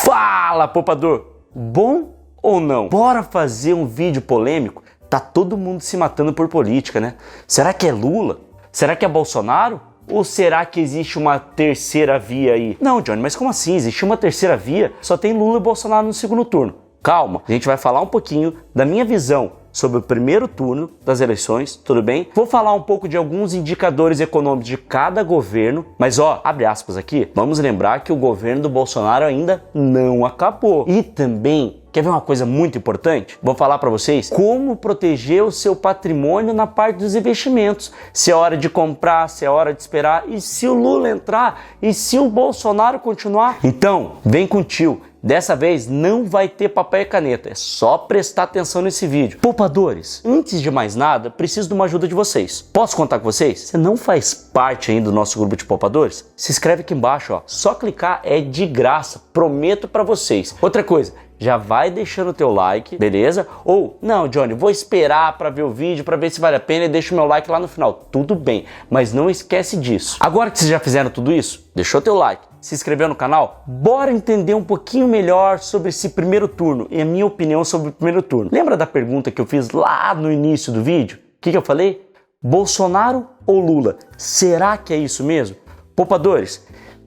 Fala, poupador! Bom ou não? Bora fazer um vídeo polêmico? Tá todo mundo se matando por política, né? Será que é Lula? Será que é Bolsonaro? Ou será que existe uma terceira via aí? Não, Johnny, mas como assim? Existe uma terceira via? Só tem Lula e Bolsonaro no segundo turno. Calma, a gente vai falar um pouquinho da minha visão sobre o primeiro turno das eleições, tudo bem? Vou falar um pouco de alguns indicadores econômicos de cada governo, mas abre aspas aqui, vamos lembrar que o governo do Bolsonaro ainda não acabou. E também, quer ver uma coisa muito importante? Vou falar para vocês como proteger o seu patrimônio na parte dos investimentos. Se é hora de comprar, se é hora de esperar, e se o Lula entrar, e se o Bolsonaro continuar. Então, vem com o tio. Dessa vez não vai ter papel e caneta, é só prestar atenção nesse vídeo. Poupadores, antes de mais nada, preciso de uma ajuda de vocês. Posso contar com vocês? Você não faz parte ainda do nosso grupo de poupadores? Se inscreve aqui embaixo, só clicar, é de graça, prometo pra vocês. Outra coisa, já vai deixando o teu like, beleza? Ou, não, Johnny, vou esperar pra ver o vídeo, pra ver se vale a pena e deixa o meu like lá no final. Tudo bem, mas não esquece disso. Agora que vocês já fizeram tudo isso, deixou teu like, se inscreveu no canal, bora entender um pouquinho melhor sobre esse primeiro turno e a minha opinião sobre o primeiro turno. Lembra da pergunta que eu fiz lá no início do vídeo? O que eu falei? Bolsonaro ou Lula? Será que é isso mesmo? Poupadores,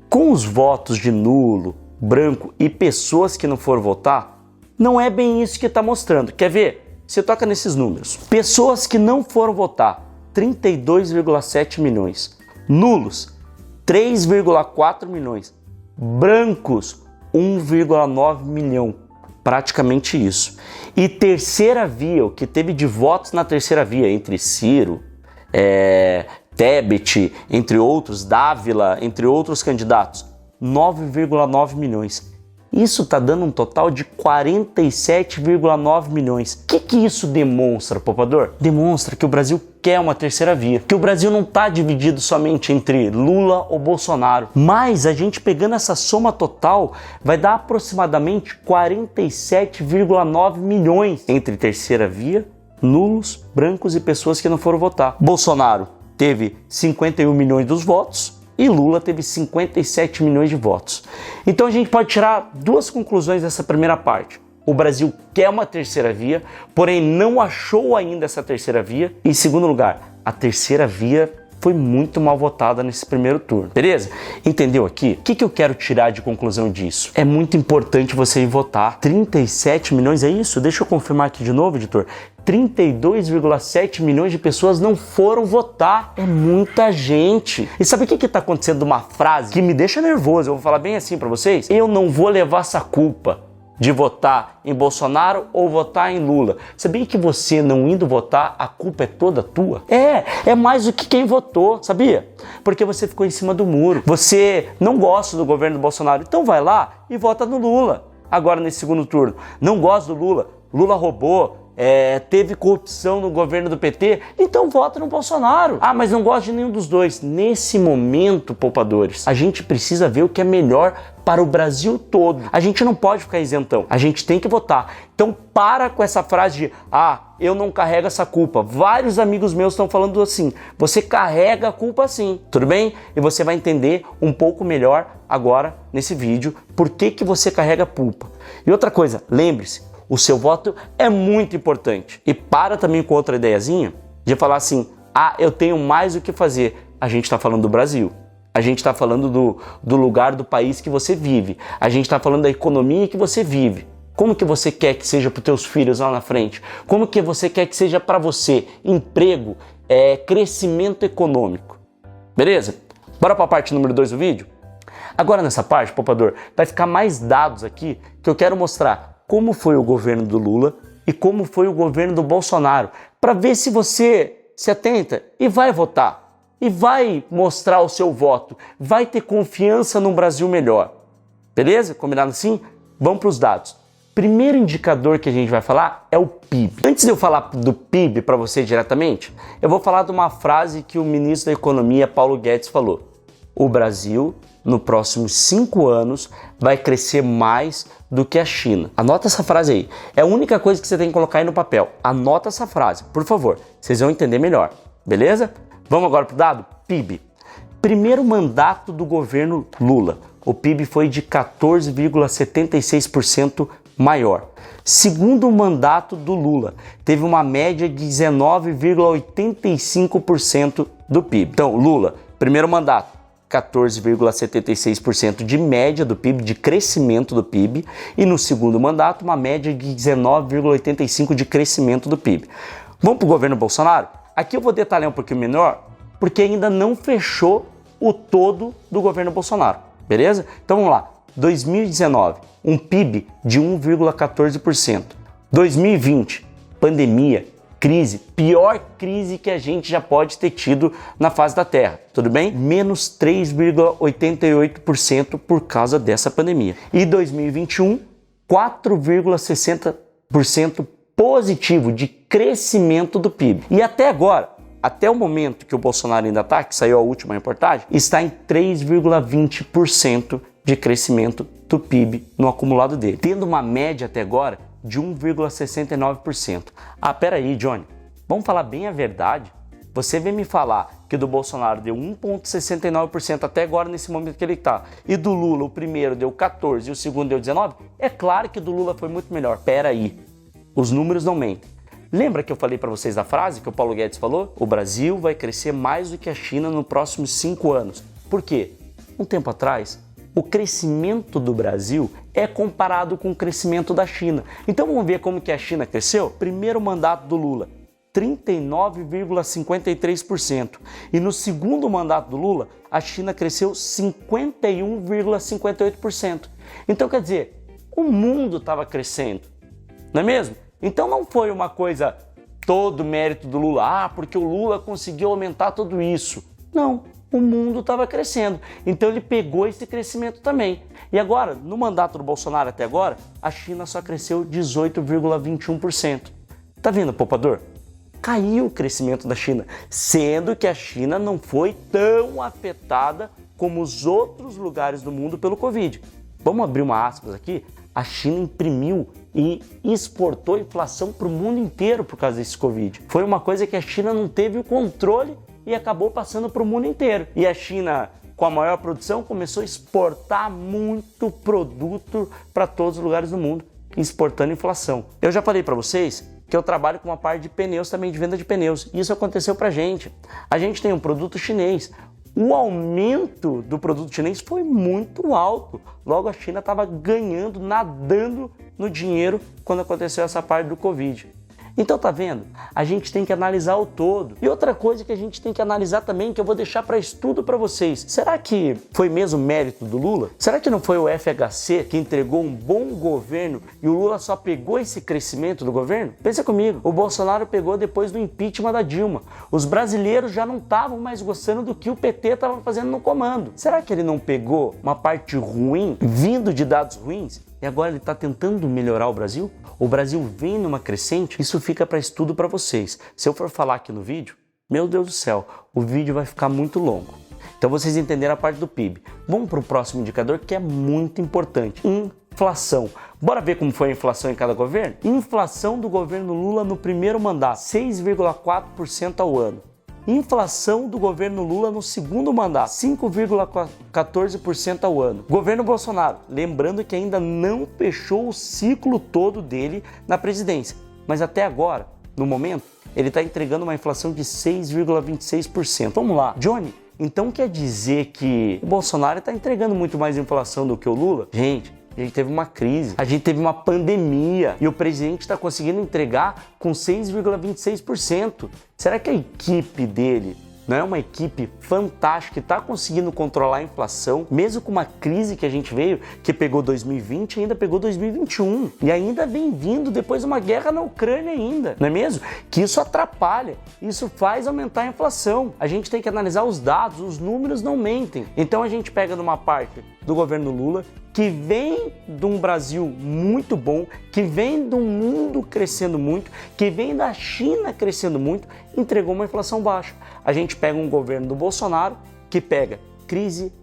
com os votos de nulo, branco e pessoas que não foram votar, não é bem isso que está mostrando. Quer ver? Você toca nesses números. Pessoas que não foram votar, 32,7 milhões. Nulos, 3,4 milhões. Brancos, 1,9 milhão. Praticamente isso. E terceira via, o que teve de votos na terceira via, entre Ciro, Tebet, entre outros, Dávila, entre outros candidatos, 9,9 milhões. Isso está dando um total de 47,9 milhões. O que isso demonstra, poupador? Demonstra que o Brasil quer uma terceira via. Que o Brasil não está dividido somente entre Lula ou Bolsonaro. Mas a gente pegando essa soma total vai dar aproximadamente 47,9 milhões entre terceira via, nulos, brancos e pessoas que não foram votar. Bolsonaro teve 51 milhões dos votos. E Lula teve 57 milhões de votos. Então a gente pode tirar duas conclusões dessa primeira parte. O Brasil quer uma terceira via, porém não achou ainda essa terceira via. E em segundo lugar, a terceira via foi muito mal votada nesse primeiro turno. Beleza? Entendeu aqui? O que eu quero tirar de conclusão disso? É muito importante você ir votar. 37 milhões, é isso? Deixa eu confirmar aqui de novo, editor. 32,7 milhões de pessoas não foram votar. É muita gente. E sabe o que está acontecendo? Uma frase que me deixa nervoso. Eu vou falar bem assim para vocês. Eu não vou levar essa culpa de votar em Bolsonaro ou votar em Lula. Sabia que você não indo votar, a culpa é toda tua? É mais do que quem votou, sabia? Porque você ficou em cima do muro. Você não gosta do governo do Bolsonaro, então vai lá e vota no Lula. Agora nesse segundo turno. Não gosta do Lula, Lula roubou, teve corrupção no governo do PT, então vota no Bolsonaro. Ah, mas não gosta de nenhum dos dois. Nesse momento, poupadores, a gente precisa ver o que é melhor para o Brasil todo. A gente não pode ficar isentão, a gente tem que votar. Então para com essa frase de, eu não carrego essa culpa. Vários amigos meus estão falando assim, você carrega a culpa sim, tudo bem? E você vai entender um pouco melhor agora nesse vídeo por que você carrega a culpa. E outra coisa, lembre-se, o seu voto é muito importante. E para também com outra ideiazinha de falar assim, eu tenho mais o que fazer. A gente está falando do Brasil. A gente está falando do lugar do país que você vive. A gente está falando da economia que você vive. Como que você quer que seja para os teus filhos lá na frente? Como que você quer que seja para você? Emprego, crescimento econômico. Beleza? Bora para a parte número 2 do vídeo? Agora nessa parte, poupador, vai ficar mais dados aqui que eu quero mostrar como foi o governo do Lula e como foi o governo do Bolsonaro, para ver se você se atenta e vai votar, e vai mostrar o seu voto, vai ter confiança num Brasil melhor. Beleza? Combinado assim? Vamos para os dados. Primeiro indicador que a gente vai falar é o PIB. Antes de eu falar do PIB para você diretamente, eu vou falar de uma frase que o ministro da Economia, Paulo Guedes, falou. O Brasil, nos próximos 5 anos, vai crescer mais do que a China. Anota essa frase aí. É a única coisa que você tem que colocar aí no papel. Anota essa frase, por favor. Vocês vão entender melhor. Beleza? Vamos agora para o dado? PIB. Primeiro mandato do governo Lula. o PIB foi de 14,76% maior. Segundo mandato do Lula, teve uma média de 19,85% do PIB. Então, Lula, primeiro mandato, 14,76% de média do PIB, de crescimento do PIB, e no segundo mandato, uma média de 19,85% de crescimento do PIB. Vamos para o governo Bolsonaro? Aqui eu vou detalhar um pouquinho menor, porque ainda não fechou o todo do governo Bolsonaro, beleza? Então vamos lá. 2019, um PIB de 1,14%. 2020, pandemia, crise, pior crise que a gente já pode ter tido na face da Terra, tudo bem? Menos 3,88% por causa dessa pandemia. E 2021, 4,60% positivo de crescimento do PIB. E até agora, até o momento que o Bolsonaro ainda está, que saiu a última reportagem, está em 3,20% de crescimento do PIB no acumulado dele, tendo uma média até agora de 1,69%. Ah, peraí, Johnny, vamos falar bem a verdade? Você vem me falar que do Bolsonaro deu 1,69% até agora nesse momento que ele está, e do Lula o primeiro deu 14% e o segundo deu 19%? É claro que do Lula foi muito melhor. Peraí, os números não mentem. Lembra que eu falei para vocês da frase que o Paulo Guedes falou? O Brasil vai crescer mais do que a China nos próximos 5 anos. Por quê? Um tempo atrás, o crescimento do Brasil é comparado com o crescimento da China. Então vamos ver como que a China cresceu? Primeiro mandato do Lula, 39,53%. E no segundo mandato do Lula, a China cresceu 51,58%. Então quer dizer, o mundo estava crescendo, não é mesmo? Então não foi uma coisa todo mérito do Lula, porque o Lula conseguiu aumentar tudo isso. Não. O mundo estava crescendo, então ele pegou esse crescimento também. E agora, no mandato do Bolsonaro até agora, a China só cresceu 18,21%. Tá vendo, poupador? Caiu o crescimento da China, sendo que a China não foi tão afetada como os outros lugares do mundo pelo Covid. Vamos abrir uma aspas aqui? A China imprimiu e exportou inflação para o mundo inteiro por causa desse Covid. Foi uma coisa que a China não teve o controle e acabou passando para o mundo inteiro. E a China, com a maior produção, começou a exportar muito produto para todos os lugares do mundo, exportando inflação. Eu já falei para vocês que eu trabalho com uma parte de pneus também, de venda de pneus. Isso aconteceu para a gente. A gente tem um produto chinês. O aumento do produto chinês foi muito alto. Logo, a China estava ganhando, nadando no dinheiro quando aconteceu essa parte do Covid. Então tá vendo? A gente tem que analisar o todo. E outra coisa que a gente tem que analisar também, que eu vou deixar para estudo para vocês. Será que foi mesmo mérito do Lula? Será que não foi o FHC que entregou um bom governo e o Lula só pegou esse crescimento do governo? Pensa comigo, o Bolsonaro pegou depois do impeachment da Dilma. Os brasileiros já não estavam mais gostando do que o PT estava fazendo no comando. Será que ele não pegou uma parte ruim, vindo de dados ruins, e agora ele está tentando melhorar o Brasil? O Brasil vem numa crescente, isso fica para estudo para vocês. Se eu for falar aqui no vídeo, meu Deus do céu, o vídeo vai ficar muito longo. Então vocês entenderam a parte do PIB. Vamos para o próximo indicador que é muito importante. Inflação. Bora ver como foi a inflação em cada governo? Inflação do governo Lula no primeiro mandato, 6,4% ao ano. Inflação do governo Lula no segundo mandato, 5,14% ao ano. Governo Bolsonaro, lembrando que ainda não fechou o ciclo todo dele na presidência, mas até agora, no momento, ele está entregando uma inflação de 6,26%. Vamos lá, Johnny, então quer dizer que o Bolsonaro está entregando muito mais inflação do que o Lula? Gente, a gente teve uma crise, a gente teve uma pandemia e o presidente está conseguindo entregar com 6,26%. Será que a equipe dele não é uma equipe fantástica que está conseguindo controlar a inflação, mesmo com uma crise que a gente veio, que pegou 2020 e ainda pegou 2021 e ainda vem vindo depois de uma guerra na Ucrânia ainda, não é mesmo? Que isso atrapalha, isso faz aumentar a inflação. A gente tem que analisar os dados, os números não mentem. Então a gente pega numa parte do governo Lula, que vem de um Brasil muito bom, que vem do mundo crescendo muito, que vem da China crescendo muito, entregou uma inflação baixa. A gente pega um governo do Bolsonaro, que pega crise,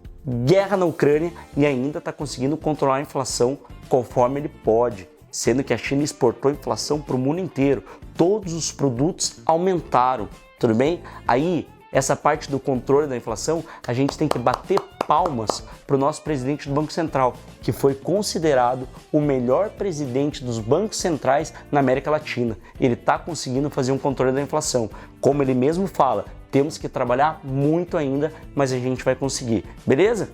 guerra na Ucrânia e ainda está conseguindo controlar a inflação conforme ele pode, sendo que a China exportou inflação para o mundo inteiro. Todos os produtos aumentaram, tudo bem? Aí essa parte do controle da inflação, a gente tem que bater palmas para o nosso presidente do Banco Central, que foi considerado o melhor presidente dos bancos centrais na América Latina. Ele está conseguindo fazer um controle da inflação. Como ele mesmo fala, temos que trabalhar muito ainda, mas a gente vai conseguir. Beleza?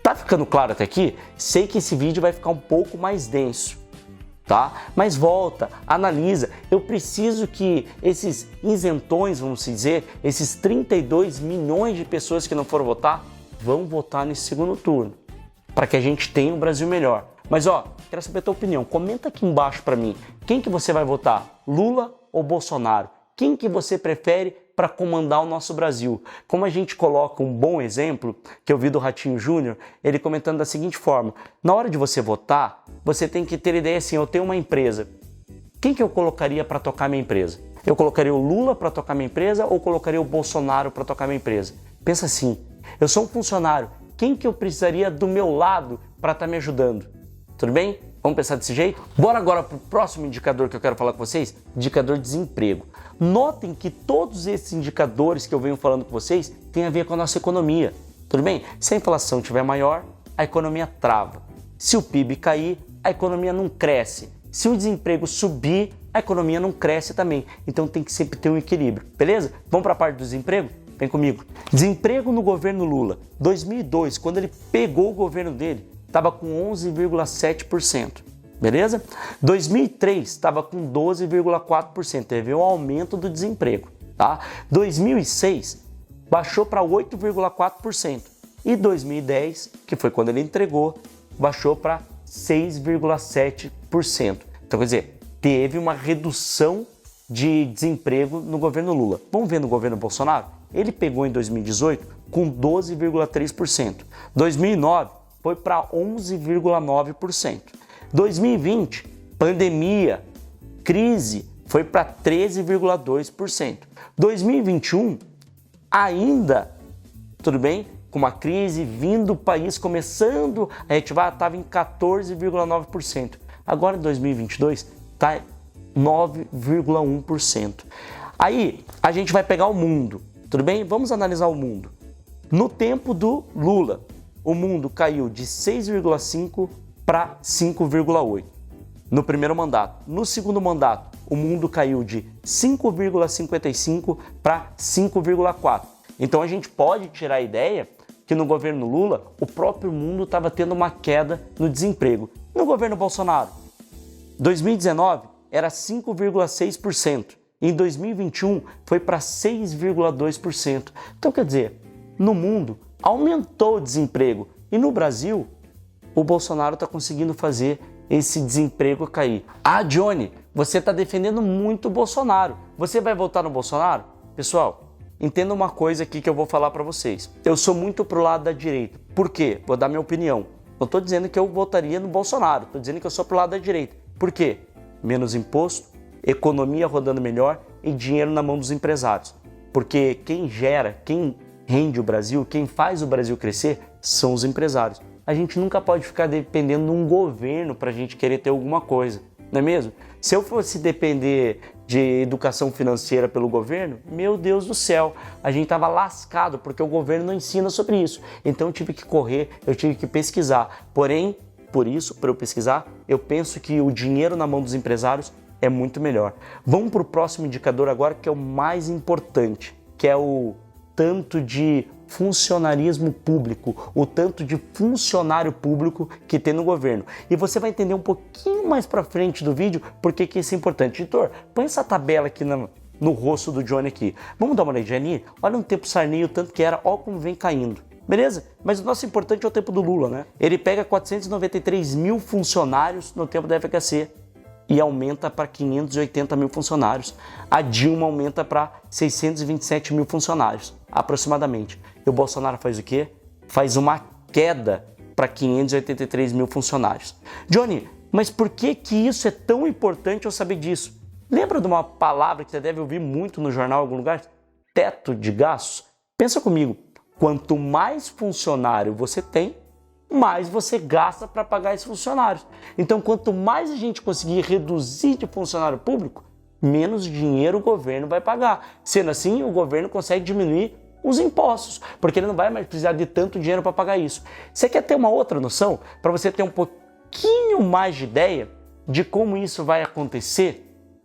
Tá ficando claro até aqui? Sei que esse vídeo vai ficar um pouco mais denso, tá? Mas volta, analisa. Eu preciso que esses isentões, vamos dizer, esses 32 milhões de pessoas que não foram votar, vão votar nesse segundo turno, para que a gente tenha um Brasil melhor. Mas quero saber a tua opinião. Comenta aqui embaixo para mim. Quem que você vai votar? Lula ou Bolsonaro? Quem que você prefere para comandar o nosso Brasil? Como a gente coloca um bom exemplo, que eu vi do Ratinho Júnior, ele comentando da seguinte forma: na hora de você votar, você tem que ter ideia assim, eu tenho uma empresa, quem que eu colocaria para tocar minha empresa? Eu colocaria o Lula para tocar minha empresa ou colocaria o Bolsonaro para tocar minha empresa? Pensa assim, eu sou um funcionário, quem que eu precisaria do meu lado para estar me ajudando? Tudo bem? Vamos pensar desse jeito? Bora agora para o próximo indicador que eu quero falar com vocês, indicador de desemprego. Notem que todos esses indicadores que eu venho falando com vocês têm a ver com a nossa economia. Tudo bem? Se a inflação estiver maior, a economia trava. Se o PIB cair, a economia não cresce. Se o desemprego subir, a economia não cresce também. Então tem que sempre ter um equilíbrio, beleza? Vamos para a parte do desemprego? Vem comigo. Desemprego no governo Lula. 2002, quando ele pegou o governo dele, estava com 11,7%. Beleza? 2003 estava com 12,4%, teve um aumento do desemprego, tá? 2006 baixou para 8,4% e 2010, que foi quando ele entregou, baixou para 6,7%. Então, quer dizer, teve uma redução de desemprego no governo Lula. Vamos ver no governo Bolsonaro? Ele pegou em 2018 com 12,3%. 2009 foi para 11,9%. 2020, pandemia, crise, foi para 13,2%. 2021, ainda, tudo bem, com uma crise vindo, o país começando a reativar, estava em 14,9%. Agora em 2022 está em 9,1%. Aí a gente vai pegar o mundo, tudo bem? Vamos analisar o mundo. No tempo do Lula, o mundo caiu de 6,5% para 5,8% no primeiro mandato. No segundo mandato, o mundo caiu de 5,55% para 5,4%. Então a gente pode tirar a ideia que no governo Lula, o próprio mundo estava tendo uma queda no desemprego. No governo Bolsonaro, 2019 era 5,6%. Em 2021 foi para 6,2%. Então quer dizer, no mundo aumentou o desemprego e no Brasil o Bolsonaro está conseguindo fazer esse desemprego cair. Ah, Johnny, você está defendendo muito o Bolsonaro. Você vai votar no Bolsonaro? Pessoal, entenda uma coisa aqui que eu vou falar para vocês. Eu sou muito pro lado da direita. Por quê? Vou dar minha opinião. Não estou dizendo que eu votaria no Bolsonaro. Estou dizendo que eu sou pro lado da direita. Por quê? Menos imposto, economia rodando melhor e dinheiro na mão dos empresários. Porque quem gera, quem rende o Brasil, quem faz o Brasil crescer são os empresários. A gente nunca pode ficar dependendo de um governo para a gente querer ter alguma coisa, não é mesmo? Se eu fosse depender de educação financeira pelo governo, meu Deus do céu, a gente estava lascado porque o governo não ensina sobre isso. Então eu tive que correr, eu tive que pesquisar. Porém, por isso, para eu pesquisar, eu penso que o dinheiro na mão dos empresários é muito melhor. Vamos para o próximo indicador agora, que é o mais importante, que é o tanto de funcionarismo público, o tanto de funcionário público que tem no governo. E você vai entender um pouquinho mais para frente do vídeo porque que isso é importante. Editor, põe essa tabela aqui no rosto do Johnny aqui. Vamos dar uma olhadinha ali? Olha um tempo Sarney, o tanto que era, olha como vem caindo. Beleza? Mas o nosso importante é o tempo do Lula, né? Ele pega 493 mil funcionários no tempo da FHC e aumenta para 580 mil funcionários. A Dilma aumenta para 627 mil funcionários, aproximadamente. E o Bolsonaro faz o quê? Faz uma queda para 583 mil funcionários. Johnny, mas por que isso é tão importante eu saber disso? Lembra de uma palavra que você deve ouvir muito no jornal em algum lugar? Teto de gastos? Pensa comigo, quanto mais funcionário você tem, mais você gasta para pagar esses funcionários. Então, quanto mais a gente conseguir reduzir de funcionário público, menos dinheiro o governo vai pagar. Sendo assim, o governo consegue diminuir os impostos, porque ele não vai mais precisar de tanto dinheiro para pagar isso. Você quer ter uma outra noção? Para você ter um pouquinho mais de ideia de como isso vai acontecer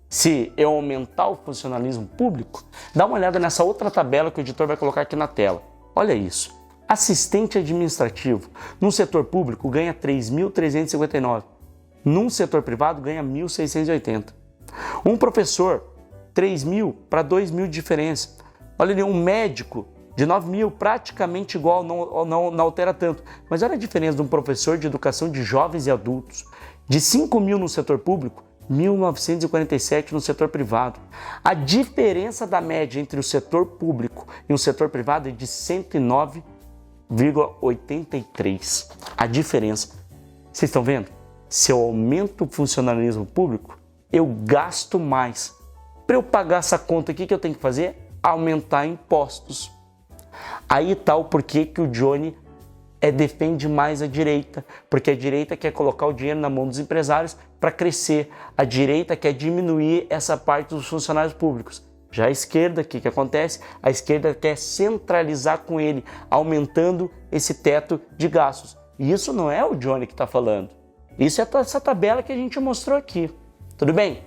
se eu aumentar o funcionalismo público, dá uma olhada nessa outra tabela que o editor vai colocar aqui na tela. Olha isso. Assistente administrativo no setor público ganha 3.359. Num setor privado ganha 1.680. Um professor, 3.000 para 2.000 de diferença. Olha ali, um médico de 9.000, praticamente igual, não altera tanto. Mas olha a diferença de um professor de educação de jovens e adultos. De 5.000 no setor público, 1.947 no setor privado. A diferença da média entre o setor público e o setor privado é de 109,83. A diferença. Vocês estão vendo? Se eu aumento o funcionalismo público, eu gasto mais. Para eu pagar essa conta, o que eu tenho que fazer? Aumentar impostos. Aí tá o porquê que o Johnny defende mais a direita, porque a direita quer colocar o dinheiro na mão dos empresários para crescer. A direita quer diminuir essa parte dos funcionários públicos. Já a esquerda, o que acontece? A esquerda quer centralizar com ele, aumentando esse teto de gastos. E isso não é o Johnny que está falando. Isso é essa tabela que a gente mostrou aqui. Tudo bem?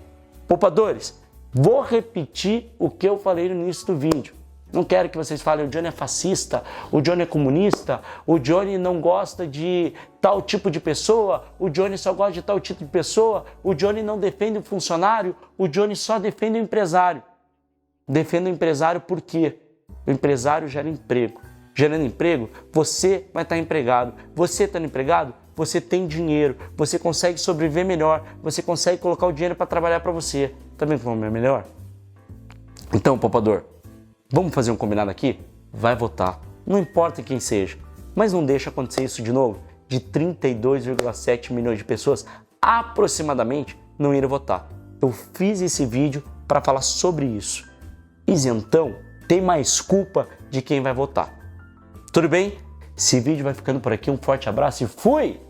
Poupadores, vou repetir o que eu falei no início do vídeo. Não quero que vocês falem o Johnny é fascista, o Johnny é comunista, o Johnny não gosta de tal tipo de pessoa, o Johnny só gosta de tal tipo de pessoa, o Johnny não defende o funcionário, o Johnny só defende o empresário. Defende o empresário por quê? O empresário gera emprego. Gerando emprego, você vai estar empregado. Você estando empregado, você tem dinheiro, você consegue sobreviver melhor, você consegue colocar o dinheiro para trabalhar para você. Tá vendo como é melhor? Então, poupador, vamos fazer um combinado aqui? Vai votar, não importa quem seja, mas não deixa acontecer isso de novo, de 32,7 milhões de pessoas aproximadamente não irem votar. Eu fiz esse vídeo para falar sobre isso. Isentão tem mais culpa de quem vai votar. Tudo bem? Esse vídeo vai ficando por aqui, um forte abraço e fui!